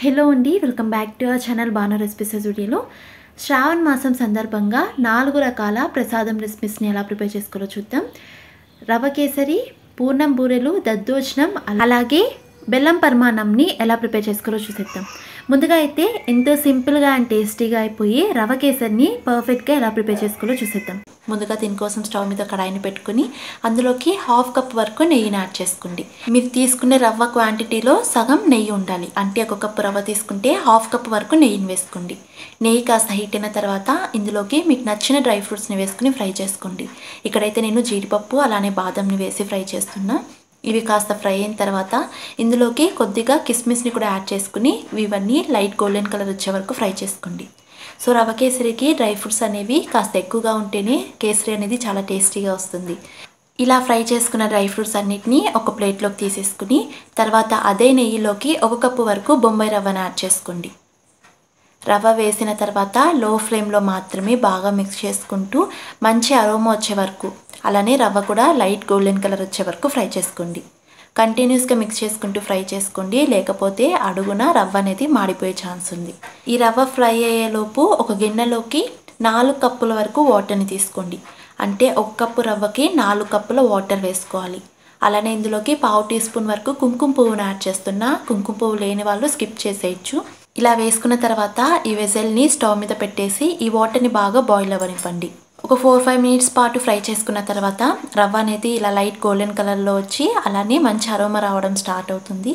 Hello అండి, welcome back to our channel Banu recipes వీడియోలో శ్రావణ మాసం సందర్భంగా 4 రకాల ప్రసాదం రెసిపీస్ని ఎలా ప్రిపేర్ చేసుకోవాలో చూద్దాం. రవ కేసరి, పూర్ణం బూరెలు, దద్దోజనం, అలాగే బెల్లం పరమాన్నంని ఎలా ప్రిపేర్ చేసుకోవాలో చూసేద్దాం. ముందుగా అయితే ఎంతో సింపుల్గా అండ్ టేస్టీగా అయిపోయి రవ కేసరిని పర్ఫెక్ట్గా ఎలా ప్రిపేర్ చేసుకోవాలో చూసేద్దాం. ముందుగా దీనికోసం స్టవ్ మీద కడాయిని పెట్టుకుని అందులోకి 1/2 కప్ వరకు నెయ్యిని యాడ్ చేసుకోండి. మీరు తీసుకునే రవ్వ క్వాంటిటీలో సగం నెయ్యి ఉండాలి. అంటే 1 కప్పు రవ్వ తీసుకుంటే 1/2 కప్ వరకు నెయ్యిని వేసుకోండి. నెయ్యి కాస్త హీట్ అయిన తర్వాత ఇందులోకి మీకు నచ్చిన డ్రై ఫ్రూట్స్ని వేసుకుని ఫ్రై చేసుకోండి. ఇక్కడైతే నేను జీడిపప్పు అలానే బాదంని వేసి ఫ్రై చేస్తున్నా. ఇవి కాస్త ఫ్రై అయిన తర్వాత ఇందులోకి కొద్దిగా కిస్మిస్ని కూడా యాడ్ చేసుకుని ఇవన్నీ లైట్ గోల్డెన్ కలర్ వచ్చే వరకు ఫ్రై చేసుకోండి. సో రవ కేసరికి డ్రై ఫ్రూట్స్ అనేవి కాస్త ఎక్కువగా ఉంటేనే కేసరి అనేది చాలా టేస్టీగా వస్తుంది. ఇలా ఫ్రై చేసుకున్న డ్రై ఫ్రూట్స్ అన్నిటినీ ఒక ప్లేట్లోకి తీసేసుకుని తర్వాత అదే నెయ్యిలోకి 1 కప్పు వరకు బొంబాయి రవ్వను యాడ్ చేసుకోండి. రవ్వ వేసిన తర్వాత లో ఫ్లేమ్లో మాత్రమే బాగా మిక్స్ చేసుకుంటూ మంచి అరోమా వచ్చే వరకు, అలానే రవ్వ కూడా లైట్ గోల్డెన్ కలర్ వచ్చే వరకు ఫ్రై చేసుకోండి. కంటిన్యూస్గా మిక్స్ చేసుకుంటూ ఫ్రై చేసుకోండి, లేకపోతే అడుగున రవ్వ అనేది మాడిపోయే ఛాన్స్ ఉంది. ఈ రవ్వ ఫ్రై అయ్యేలోపు ఒక గిన్నెలోకి 4 కప్పుల వరకు వాటర్ని తీసుకోండి. అంటే 1 కప్పు రవ్వకి 4 కప్పుల వాటర్ వేసుకోవాలి. అలానే ఇందులోకి 1/2 టీ స్పూన్ వరకు కుంకుమ పువ్వును యాడ్ చేస్తున్నా. కుంకుమ పువ్వు లేని వాళ్ళు స్కిప్ చేసేయచ్చు. ఇలా వేసుకున్న తర్వాత ఈ వెజల్ని స్టవ్ మీద పెట్టేసి ఈ వాటర్ని బాగా బాయిల్ అవ్వనివ్వండి. ఒక 4-5 మినిట్స్ పాటు ఫ్రై చేసుకున్న తర్వాత రవ్వ అనేది ఇలా లైట్ గోల్డెన్ కలర్లో వచ్చి అలానే మంచి అరోమా రావడం స్టార్ట్ అవుతుంది.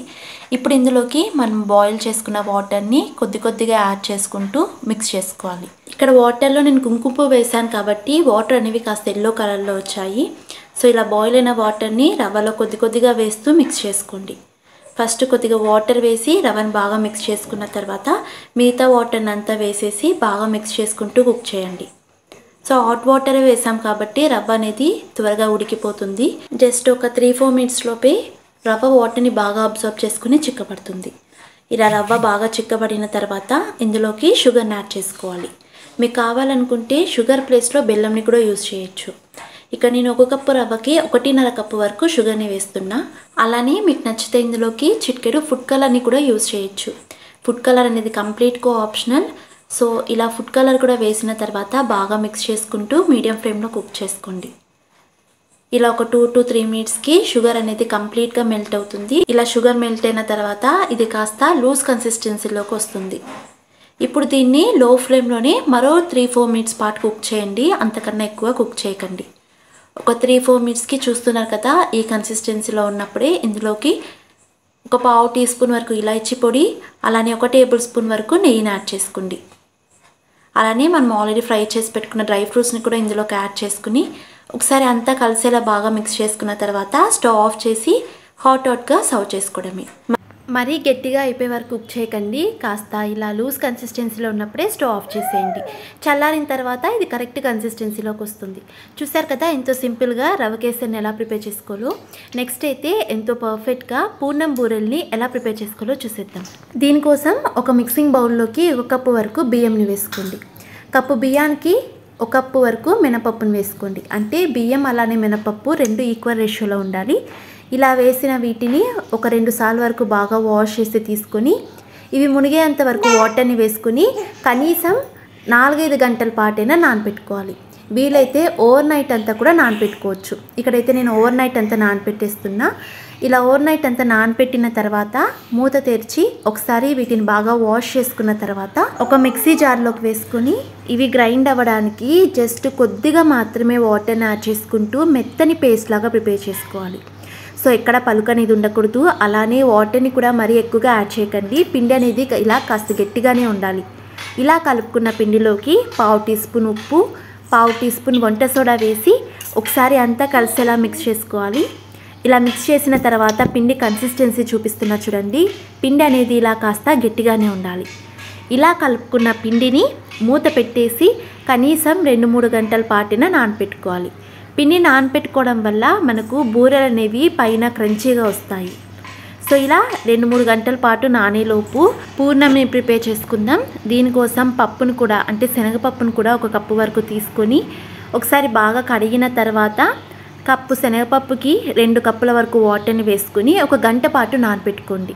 ఇప్పుడు ఇందులోకి మనం బాయిల్ చేసుకున్న వాటర్ని కొద్దిగా యాడ్ చేసుకుంటూ మిక్స్ చేసుకోవాలి. ఇక్కడ వాటర్లో నేను కుంకుమ పువ్వు వేసాను కాబట్టి వాటర్ అనేవి కాస్త ఎల్లో కలర్లో వచ్చాయి. సో ఇలా బాయిల్ అయిన వాటర్ని రవ్వలో కొద్దిగా వేస్తూ మిక్స్ చేసుకోండి. ఫస్ట్ కొద్దిగా వాటర్ వేసి రవ్వను బాగా మిక్స్ చేసుకున్న తర్వాత మిగతా వాటర్ని అంతా వేసేసి బాగా మిక్స్ చేసుకుంటూ కుక్ చేయండి. సో హాట్ వాటర్ వేసాం కాబట్టి రవ్వ అనేది త్వరగా ఉడికిపోతుంది. జస్ట్ ఒక 3-4 మినిట్స్ లోపే రవ్వ వాటర్ని బాగా అబ్జర్వ్ చేసుకుని చిక్కబడుతుంది. ఇలా రవ్వ బాగా చిక్కబడిన తర్వాత ఇందులోకి షుగర్ని యాడ్ చేసుకోవాలి. మీకు కావాలనుకుంటే షుగర్ ప్లేస్లో బెల్లంని కూడా యూజ్ చేయొచ్చు. ఇక్కడ నేను 1 కప్పు రవ్వకి 1.5 కప్పు వరకు షుగర్ని వేస్తున్నా. అలానే మీకు నచ్చితే ఇందులోకి చిటికెడు ఫుడ్ కలర్ని కూడా యూజ్ చేయొచ్చు. ఫుడ్ కలర్ అనేది కంప్లీట్గా ఆప్షనల్. సో ఇలా ఫుడ్ కలర్ కూడా వేసిన తర్వాత బాగా మిక్స్ చేసుకుంటూ మీడియం ఫ్లేమ్లో కుక్ చేసుకోండి. ఇలా ఒక 2-3 మినిట్స్కి షుగర్ అనేది కంప్లీట్గా మెల్ట్ అవుతుంది. ఇలా షుగర్ మెల్ట్ అయిన తర్వాత ఇది కాస్త లూజ్ కన్సిస్టెన్సీలోకి వస్తుంది. ఇప్పుడు దీన్ని లో ఫ్లేమ్లోనే మరో 3-4 మినిట్స్ పాటు కుక్ చేయండి. అంతకన్నా ఎక్కువ కుక్ చేయకండి. ఒక 3-4 మినిట్స్కి చూస్తున్నారు కదా, ఈ కన్సిస్టెన్సీలో ఉన్నప్పుడే ఇందులోకి ఒక 1/2 టీ స్పూన్ వరకు ఇలాచీ పొడి అలానే 1 టేబుల్ స్పూన్ వరకు నెయ్యిని యాడ్ చేసుకోండి. అలానే మనం ఆల్రెడీ ఫ్రై చేసి పెట్టుకున్న డ్రై ఫ్రూట్స్ని కూడా ఇందులోకి యాడ్ చేసుకుని ఒకసారి అంతా కలిసేలా బాగా మిక్స్ చేసుకున్న తర్వాత స్టవ్ ఆఫ్ చేసి హాట్గా సర్వ్ చేసుకోవడమే. మరీ గట్టిగా అయిపోయే వరకు కుక్ చేయకండి. కాస్త ఇలా లూజ్ కన్సిస్టెన్సీలో ఉన్నప్పుడే స్టవ్ ఆఫ్ చేసేయండి. చల్లారిన తర్వాత ఇది కరెక్ట్ కన్సిస్టెన్సీలోకి వస్తుంది. చూసారు కదా ఎంతో సింపుల్గా రవ కేసరిని ఎలా ప్రిపేర్ చేసుకోవాలో. నెక్స్ట్ అయితే ఎంతో పర్ఫెక్ట్గా పూర్ణం బూరెల్ని ఎలా ప్రిపేర్ చేసుకోవాలో చూసేద్దాం. దీనికోసం ఒక మిక్సింగ్ బౌల్లోకి 1 కప్పు వరకు బియ్యంని వేసుకోండి. కప్పు బియ్యానికి 1 కప్పు వరకు మినపప్పును వేసుకోండి. అంటే బియ్యం అలానే మినపప్పు 2 ఈక్వల్ రేషియోలో ఉండాలి. ఇలా వేసిన వీటిని ఒక 2 సార్లు వరకు బాగా వాష్ చేసి తీసుకొని ఇవి మునిగేంత వరకు వాటర్ని వేసుకుని కనీసం 4-5 గంటల పాటైనా నానపెట్టుకోవాలి. వీలైతే ఓవర్ నైట్ అంతా కూడా నానపెట్టుకోవచ్చు. ఇక్కడైతే నేను ఓవర్ నైట్ అంతా నానపెట్టేస్తున్నా. ఇలా ఓవర్ నైట్ అంతా నానపెట్టిన తర్వాత మూత తెరిచి ఒకసారి వీటిని బాగా వాష్ చేసుకున్న తర్వాత ఒక మిక్సీ జార్లోకి వేసుకొని ఇవి గ్రైండ్ అవ్వడానికి జస్ట్ కొద్దిగా మాత్రమే వాటర్ని యాడ్ చేసుకుంటూ మెత్తని పేస్ట్ లాగా ప్రిపేర్ చేసుకోవాలి. సో ఎక్కడ పలుకు అనేది ఉండకూడదు. అలానే వాటర్ని కూడా మరీ ఎక్కువగా యాడ్ చేయకండి. పిండి అనేది ఇలా కాస్త గట్టిగానే ఉండాలి. ఇలా కలుపుకున్న పిండిలోకి 1/2 టీ స్పూన్ ఉప్పు, 1/2 టీ స్పూన్ వంట సోడా వేసి ఒకసారి అంతా కలిసేలా మిక్స్ చేసుకోవాలి. ఇలా మిక్స్ చేసిన తర్వాత పిండి కన్సిస్టెన్సీ చూపిస్తున్నా చూడండి. పిండి అనేది ఇలా కాస్త గట్టిగానే ఉండాలి. ఇలా కలుపుకున్న పిండిని మూత పెట్టేసి కనీసం 2-3 గంటల పాటున నానపెట్టుకోవాలి. పిండి నానపెట్టుకోవడం వల్ల మనకు బూరెలు అనేవి పైన క్రంచీగా వస్తాయి. సో ఇలా 2-3 గంటల పాటు నానేలోపు పూర్ణంని ప్రిపేర్ చేసుకుందాం. దీనికోసం పప్పును కూడా అంటే శనగపప్పును కూడా 1 కప్పు వరకు తీసుకొని ఒకసారి బాగా కడిగిన తర్వాత కప్పు శనగపప్పుకి 2 కప్పుల వరకు వాటర్ని వేసుకుని 1 గంట పాటు నానపెట్టుకోండి.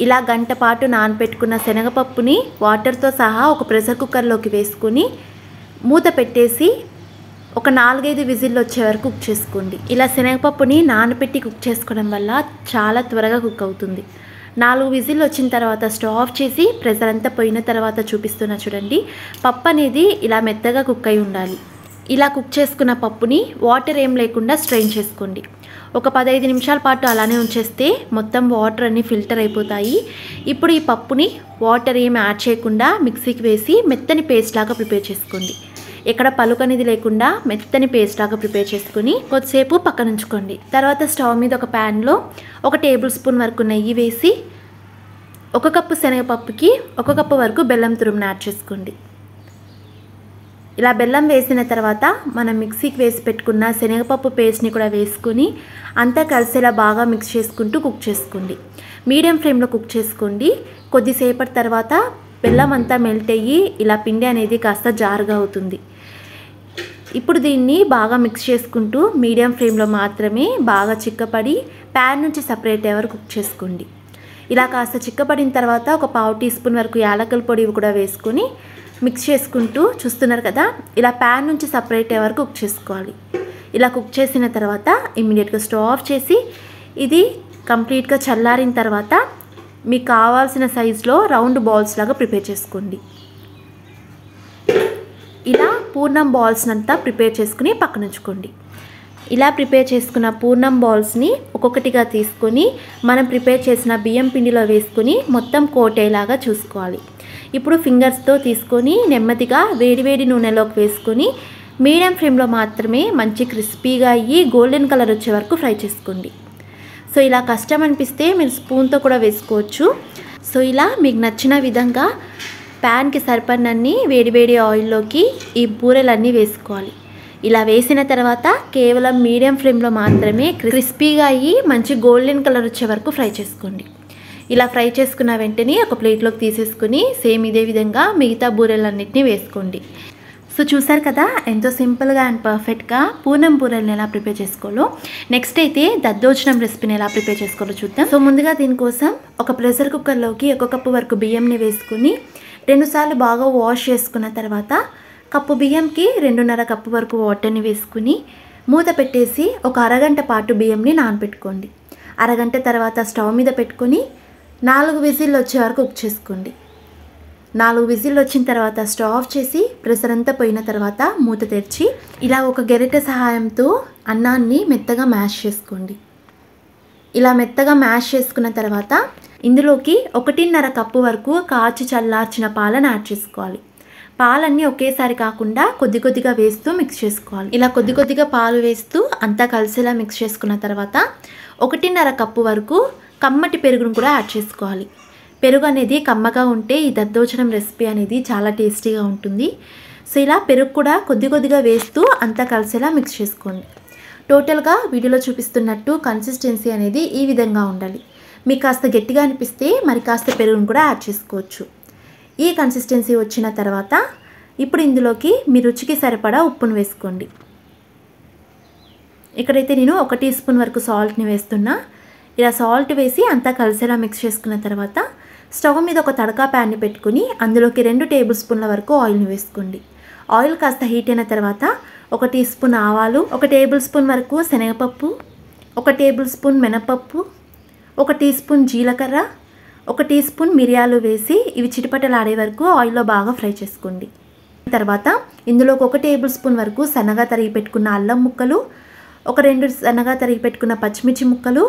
ఇలా గంట పాటు నానబెట్టుకున్న శనగపప్పుని వాటర్తో సహా ఒక ప్రెషర్ కుక్కర్లోకి వేసుకుని మూత పెట్టేసి ఒక 4-5 విజిల్లు వచ్చే వరకు కుక్ చేసుకోండి. ఇలా శనగపప్పుని నానబెట్టి కుక్ చేసుకోవడం వల్ల చాలా త్వరగా కుక్ అవుతుంది. 4 విజిల్లు వచ్చిన తర్వాత స్టవ్ ఆఫ్ చేసి ప్రెషర్ అంతా పోయిన తర్వాత చూపిస్తున్నా చూడండి. పప్పు అనేది ఇలా మెత్తగా కుక్ అయి ఉండాలి. ఇలా కుక్ చేసుకున్న పప్పుని వాటర్ ఏం లేకుండా స్ట్రెయిన్ చేసుకోండి. ఒక 15 నిమిషాల పాటు అలానే ఉంచేస్తే మొత్తం వాటర్ అన్నీ ఫిల్టర్ అయిపోతాయి. ఇప్పుడు ఈ పప్పుని వాటర్ ఏం యాడ్ చేయకుండా మిక్సీకి వేసి మెత్తని పేస్ట్ లాగా ప్రిపేర్ చేసుకోండి. ఎక్కడ పలుకు అనేది లేకుండా మెత్తని పేస్ట్ లాగా ప్రిపేర్ చేసుకుని కొద్దిసేపు పక్కన ఉంచుకోండి. తర్వాత స్టవ్ మీద ఒక ప్యాన్లో 1 టేబుల్ స్పూన్ వరకు నెయ్యి వేసి 1 కప్పు శనగపప్పుకి 1 కప్పు వరకు బెల్లం తురుమును యాడ్ చేసుకోండి. ఇలా బెల్లం వేసిన తర్వాత మనం మిక్సీకి వేసి పెట్టుకున్న శనగపప్పు పేస్ట్ని కూడా వేసుకుని అంతా కలిసేలా బాగా మిక్స్ చేసుకుంటూ కుక్ చేసుకోండి. మీడియం ఫ్లేమ్లో కుక్ చేసుకోండి. కొద్దిసేపటి తర్వాత బెల్లం అంతా మెల్ట్ అయ్యి ఇలా పిండి అనేది కాస్త జారుగా అవుతుంది. ఇప్పుడు దీన్ని బాగా మిక్స్ చేసుకుంటూ మీడియం ఫ్లేమ్లో మాత్రమే బాగా చిక్కపడి ప్యాన్ నుంచి సపరేట్ అయ్యే వరకు కుక్ చేసుకోండి. ఇలా కాస్త చిక్కపడిన తర్వాత ఒక 1/2 టీ స్పూన్ వరకు యాలకుల పొడి కూడా వేసుకొని మిక్స్ చేసుకుంటూ చూస్తున్నారు కదా, ఇలా ప్యాన్ నుంచి సపరేట్ అయ్యే వరకు కుక్ చేసుకోవాలి. ఇలా కుక్ చేసిన తర్వాత ఇమ్మీడియట్గా స్టవ్ ఆఫ్ చేసి ఇది కంప్లీట్గా చల్లారిన తర్వాత మీకు కావాల్సిన సైజులో రౌండ్ బాల్స్ లాగా ప్రిపేర్ చేసుకోండి. ఇలా పూర్ణం బాల్స్ అంతా ప్రిపేర్ చేసుకుని పక్కన ఉంచుకోండి. ఇలా ప్రిపేర్ చేసుకున్న పూర్ణం బాల్స్ని ఒక్కొక్కటిగా తీసుకొని మనం ప్రిపేర్ చేసిన బియ్యం పిండిలో వేసుకొని మొత్తం కోట్ అయ్యేలాగా చూసుకోవాలి. ఇప్పుడు ఫింగర్స్తో తీసుకొని నెమ్మదిగా వేడివేడి నూనెలోకి వేసుకొని మీడియం ఫ్లేమ్లో మాత్రమే మంచి క్రిస్పీగా అయ్యి గోల్డెన్ కలర్ వచ్చే వరకు ఫ్రై చేసుకోండి. సో ఇలా కష్టం అనిపిస్తే మీరు స్పూన్తో కూడా వేసుకోవచ్చు. సో ఇలా మీకు నచ్చిన విధంగా ప్యాన్కి సరిపడినన్ని వేడివేడి ఆయిల్లోకి ఈ బూరెలన్నీ వేసుకోవాలి. ఇలా వేసిన తర్వాత కేవలం మీడియం ఫ్లేమ్లో మాత్రమే క్రిస్పీగా అయ్యి మంచి గోల్డెన్ కలర్ వచ్చే వరకు ఫ్రై చేసుకోండి. ఇలా ఫ్రై చేసుకున్న వెంటనే ఒక ప్లేట్లోకి తీసేసుకుని సేమ్ ఇదే విధంగా మిగతా బూరెలన్నింటినీ వేసుకోండి. సో చూసారు కదా ఎంతో సింపుల్గా అండ్ పర్ఫెక్ట్గా పూర్ణం బూరెల్ని ఎలా ప్రిపేర్ చేసుకోవాలో. నెక్స్ట్ అయితే దద్దోజనం రెసిపీని ఎలా ప్రిపేర్ చేసుకోవాలో చూద్దాం. సో ముందుగా దీనికోసం ఒక ప్రెషర్ కుక్కర్లోకి 1 కప్పు వరకు బియ్యంని వేసుకుని 2 సార్లు బాగా వాష్ చేసుకున్న తర్వాత కప్పు బియ్యంకి 2.5 కప్పు వరకు వాటర్ని వేసుకుని మూత పెట్టేసి ఒక అరగంట పాటు బియ్యంని నానబెట్టుకోండి. అరగంట తర్వాత స్టవ్ మీద పెట్టుకొని 4 విజిల్లు వచ్చే వరకు కుక్ చేసుకోండి. 4 విజిల్లు వచ్చిన తర్వాత స్టవ్ ఆఫ్ చేసి ప్రెషర్ అంతా పోయిన తర్వాత మూత తెరిచి ఇలా ఒక గెరిటె సహాయంతో అన్నాన్ని మెత్తగా మ్యాష్ చేసుకోండి. ఇలా మెత్తగా మ్యాష్ చేసుకున్న తర్వాత ఇందులోకి 1.5 కప్పు వరకు కాచి చల్లార్చిన పాలను యాడ్ చేసుకోవాలి. పాలన్నీ ఒకేసారి కాకుండా కొద్ది కొద్దిగా వేస్తూ మిక్స్ చేసుకోవాలి. ఇలా కొద్ది కొద్దిగా పాలు వేస్తూ అంతా కలిసేలా మిక్స్ చేసుకున్న తర్వాత 1.5 కప్పు వరకు కమ్మటి పెరుగును కూడా యాడ్ చేసుకోవాలి. పెరుగు అనేది కమ్మగా ఉంటే ఈ దద్దోజనం రెసిపీ అనేది చాలా టేస్టీగా ఉంటుంది. సో ఇలా పెరుగు కూడా కొద్ది కొద్దిగా వేస్తూ అంతా కలిసేలా మిక్స్ చేసుకోండి. టోటల్గా వీడియోలో చూపిస్తున్నట్టు కన్సిస్టెన్సీ అనేది ఈ విధంగా ఉండాలి. మీకు కాస్త గట్టిగా అనిపిస్తే మరి కాస్త పెరుగును కూడా యాడ్ చేసుకోవచ్చు. ఈ కన్సిస్టెన్సీ వచ్చిన తర్వాత ఇప్పుడు ఇందులోకి మీ రుచికి సరిపడా ఉప్పును వేసుకోండి. ఇక్కడైతే నేను 1 టీ స్పూన్ వరకు సాల్ట్ని వేస్తున్నా. ఇలా సాల్ట్ వేసి అంతా కలిసేలా మిక్స్ చేసుకున్న తర్వాత స్టవ్ మీద ఒక తడకా ప్యాన్ని పెట్టుకుని అందులోకి 2 టేబుల్ స్పూన్ల వరకు ఆయిల్ని వేసుకోండి. ఆయిల్ కాస్త హీట్ అయిన తర్వాత 1 టీ స్పూన్ ఆవాలు, 1 టేబుల్ స్పూన్ వరకు శనగపప్పు, 1 టేబుల్ స్పూన్ మినపప్పు, 1 టీ స్పూన్ జీలకర్ర, 1 టీ స్పూన్ మిరియాలు వేసి ఇవి చిటపటలాడే వరకు ఆయిల్లో బాగా ఫ్రై చేసుకోండి. తర్వాత ఇందులోకి 1 టేబుల్ స్పూన్ వరకు సన్నగా తరిగి పెట్టుకున్న అల్లం ముక్కలు, 2 సన్నగా తరిగి పెట్టుకున్న పచ్చిమిర్చి ముక్కలు,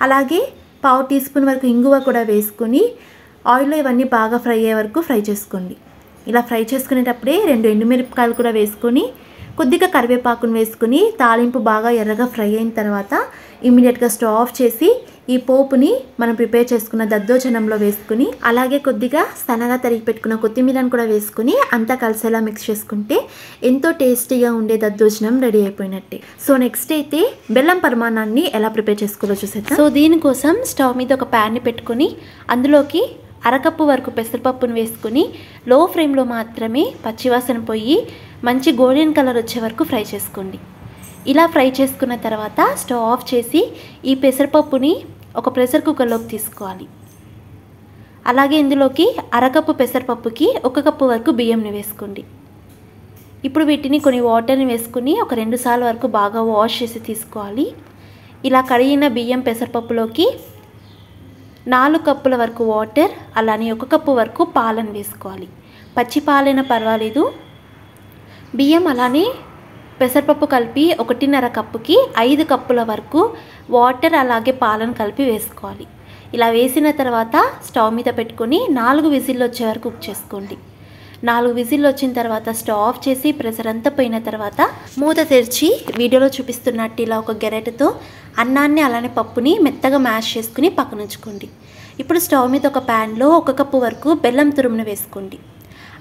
అలాగే 1/2 టీ స్పూన్ వరకు ఇంగువ కూడా వేసుకొని ఆయిల్లో ఇవన్నీ బాగా ఫ్రై అయ్యే వరకు ఫ్రై చేసుకోండి. ఇలా ఫ్రై చేసుకునేటప్పుడే 2 ఎండుమిరపకాయలు కూడా వేసుకొని కొద్దిగా కరివేపాకును వేసుకుని తాలింపు బాగా ఎర్రగా ఫ్రై అయిన తర్వాత ఇమ్మీడియట్గా స్టవ్ ఆఫ్ చేసి ఈ పోపుని మనం ప్రిపేర్ చేసుకున్న దద్దోజనంలో వేసుకుని అలాగే కొద్దిగా సన్నగా తరిగి పెట్టుకున్న కొత్తిమీరను కూడా వేసుకుని అంతా కలిసేలా మిక్స్ చేసుకుంటే ఎంతో టేస్టీగా ఉండే దద్దోజనం రెడీ అయిపోయినట్టే. సో నెక్స్ట్ అయితే బెల్లం పరమాన్నాన్ని ఎలా ప్రిపేర్ చేసుకోవాలో చూసేద్దాం. సో దీనికోసం స్టవ్ మీద ఒక ప్యాన్ని పెట్టుకుని అందులోకి అరకప్పు వరకు పెసరపప్పును వేసుకుని లో ఫ్లేమ్లో మాత్రమే పచ్చివాసన పోయి మంచి గోల్డెన్ కలర్ వచ్చే వరకు ఫ్రై చేసుకోండి. ఇలా ఫ్రై చేసుకున్న తర్వాత స్టవ్ ఆఫ్ చేసి ఈ పెసరపప్పుని ఒక ప్రెషర్ కుక్కర్లోకి తీసుకోవాలి. అలాగే ఇందులోకి అరకప్పు పెసరపప్పుకి 1 కప్పు వరకు బియ్యంని వేసుకోండి. ఇప్పుడు వీటిని కొన్ని వాటర్ని వేసుకుని ఒక 2 సార్లు వరకు బాగా వాష్ చేసి తీసుకోవాలి. ఇలా కడిగిన బియ్యం పెసరపప్పులోకి 4 కప్పుల వరకు వాటర్, అలానే 1 కప్పు వరకు పాలను వేసుకోవాలి. పచ్చి పాలైనా పర్వాలేదు. బియ్యం అలానే పెసరపప్పు కలిపి 1.5 కప్పుకి 5 కప్పుల వరకు వాటర్ అలాగే పాలను కలిపి వేసుకోవాలి. ఇలా వేసిన తర్వాత స్టవ్ మీద పెట్టుకొని 4 విజిల్లు వచ్చే వరకు కుక్ చేసుకోండి. 4 విజిల్లు వచ్చిన తర్వాత స్టవ్ ఆఫ్ చేసి ప్రెషర్ అంతా పోయిన తర్వాత మూత తెరిచి వీడియోలో చూపిస్తున్నట్టు ఇలా ఒక గెరెటతో అన్నాన్ని అలానే పప్పుని మెత్తగా మ్యాష్ చేసుకుని పక్కన ఉంచుకోండి. ఇప్పుడు స్టవ్ మీద ఒక ప్యాన్లో 1 కప్పు వరకు బెల్లం తురుమును వేసుకోండి.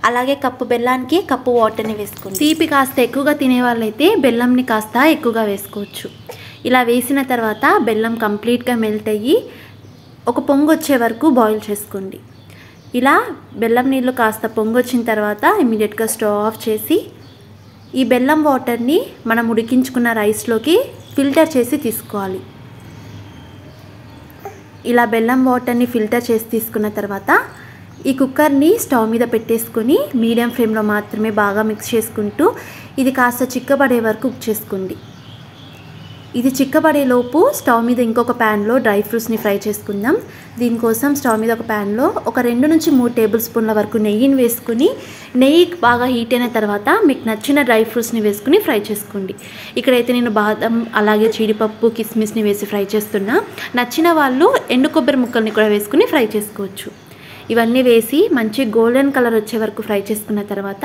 అలాగే కప్పు బెల్లానికి కప్పు వాటర్ని వేసుకోండి. తీపి కాస్త ఎక్కువగా తినే వాళ్ళైతే బెల్లంని కాస్త ఎక్కువగా వేసుకోవచ్చు. ఇలా వేసిన తర్వాత బెల్లం కంప్లీట్గా మెల్ట్ అయ్యి ఒక పొంగు వచ్చే వరకు బాయిల్ చేసుకోండి. ఇలా బెల్లం నీళ్ళు కాస్త పొంగు వచ్చిన తర్వాత ఇమీడియట్గా స్టవ్ ఆఫ్ చేసి ఈ బెల్లం వాటర్ని మనం ఉడికించుకున్న రైస్లోకి ఫిల్టర్ చేసి తీసుకోవాలి. ఇలా బెల్లం వాటర్ని ఫిల్టర్ చేసి తీసుకున్న తర్వాత ఈ కుక్కర్ని స్టవ్ మీద పెట్టేసుకొని మీడియం ఫ్లేమ్లో మాత్రమే బాగా మిక్స్ చేసుకుంటూ ఇది కాస్త చిక్కబడే వరకు కుక్ చేసుకోండి. ఇది చిక్కబడేలోపు స్టవ్ మీద ఇంకొక ప్యాన్లో డ్రై ఫ్రూట్స్ని ఫ్రై చేసుకుందాం. దీనికోసం స్టవ్ మీద ఒక ప్యాన్లో ఒక 2 నుంచి 3 టేబుల్ స్పూన్ల వరకు నెయ్యిని వేసుకుని నెయ్యి బాగా హీట్ అయిన తర్వాత మీకు నచ్చిన డ్రై ఫ్రూట్స్ని వేసుకుని ఫ్రై చేసుకోండి. ఇక్కడైతే నేను బాదం అలాగే జీడిపప్పు కిస్మిస్ని వేసి ఫ్రై చేస్తున్నా. నచ్చిన వాళ్ళు ఎండు కొబ్బరి ముక్కల్ని కూడా వేసుకుని ఫ్రై చేసుకోవచ్చు. ఇవన్నీ వేసి మంచి గోల్డెన్ కలర్ వచ్చే వరకు ఫ్రై చేసుకున్న తర్వాత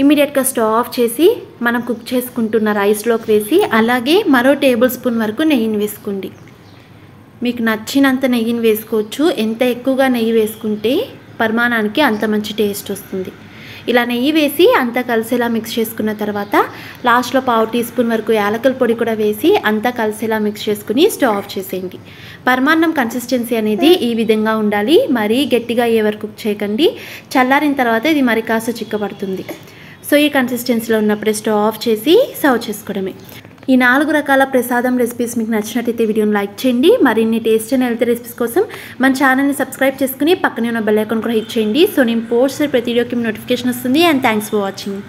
ఇమీడియట్గా స్టవ్ ఆఫ్ చేసి మనం కుక్ చేసుకుంటున్న రైస్లోకి వేసి అలాగే మరో టేబుల్ స్పూన్ వరకు నెయ్యిని వేసుకోండి. మీకు నచ్చినంత నెయ్యిని వేసుకోవచ్చు. ఎంత ఎక్కువగా నెయ్యి వేసుకుంటే పరిమాణానికి అంత మంచి టేస్ట్ వస్తుంది. ఇలా నెయ్యి వేసి అంతా కలిసేలా మిక్స్ చేసుకున్న తర్వాత లాస్ట్లో 1/2 టీ స్పూన్ వరకు యాలకుల పొడి కూడా వేసి అంతా కలిసేలా మిక్స్ చేసుకుని స్టవ్ ఆఫ్ చేసేయండి. పరమాన్నం కన్సిస్టెన్సీ అనేది ఈ విధంగా ఉండాలి. మరీ గట్టిగా అయ్యే వరకు కుక్ చేయకండి. చల్లారిన తర్వాత ఇది మరి కాస్త చిక్కబడుతుంది. సో ఈ కన్సిస్టెన్సీలో ఉన్నప్పుడే స్టవ్ ఆఫ్ చేసి సర్వ్ చేసుకోవడమే. ఈ 4 రకాల ప్రసాదం రెసిపీస్ మీకు నచ్చినట్టయితే వీడియోని లైక్ చేయండి. మరిన్ని టేస్ట్ అండ్ హెల్తీ రెసిపీస్ కోసం మన ఛానల్ని సబ్స్క్రైబ్ చేసుకుని పక్కనే ఉన్న బెల్ ఐకాన్ కూడా హిట్ చేయండి. సో నేను పోస్ట్ ప్రతి వీడియోకి నోటిఫికేషన్ వస్తుంది. And thanks for watching.